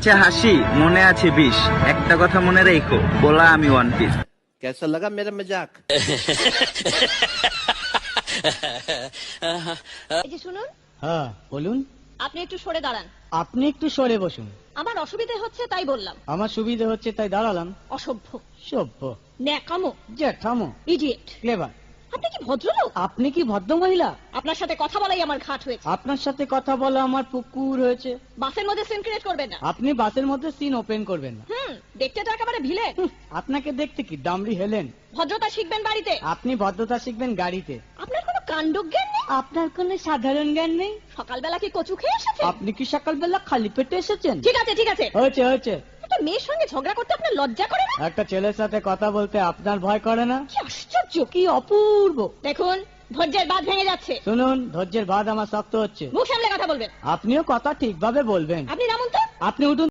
আছে হাসি, মনে আছে বিষ। একটা কথা মনে রেখো, বলা আমি ওয়ান পিস। कैसा लगा मेरा मजाक? এই যে শুনুন, হ্যাঁ বলুন। আপনি একটু সরে দাঁড়ান। আপনি একটু সরে বসুন। আমার অসুবিধে হচ্ছে তাই বললাম। আমার সুবিধা হচ্ছে তাই দাঁড়ালাম। অসভ্য, সভ্য, ন্যাকামো, জ্যাঠামো, ইডিয়েট। ক্লেভার। আপনি কি ভদ্রলোক? আপনি কি ভদ্র মহিলা? আপনার সাথে কথা বলাই আমার ঘাট হয়েছে। আপনার সাথে কথা বলা আমার পুকুর হয়েছে। বাসের মধ্যে সিন ক্রিয়েট করবেন না। আপনি বাসের মধ্যে সিন ওপেন করবেন না। দেখতে তো একেবারে ভিলে। আপনাকে দেখতে কি ডামরি হেলেন? ভদ্রতা শিখবেন বাড়িতে। আপনি ভদ্রতা শিখবেন গাড়িতে। আপনার কোনো কাণ্ডজ্ঞান নেই। আপনার কোনো সাধারণ জ্ঞান নেই। সকালবেলা কি কচু খেয়ে এসেছেন? আপনি কি সকালবেলা খালি পেটে এসেছেন? ঠিক আছে ঠিক আছে, হয়েছে হয়েছে। একটা মেয়ের সঙ্গে ঝগড়া করতে আপনার লজ্জা করে না? একটা ছেলের সাথে কথা বলতে আপনার ভয় করে না? কি আশ্চর্য, কি অপূর্ব। দেখুন ধৈর্যের বাঁধ ভেঙে যাচ্ছে। শুনুন, ধৈর্যের বাঁধ আমার শক্ত হচ্ছে। মুখ সামলে কথা বলবেন। আপনিও কথা ঠিকভাবে বলবেন। আপনি নামুন তো। আপনি উঠুন।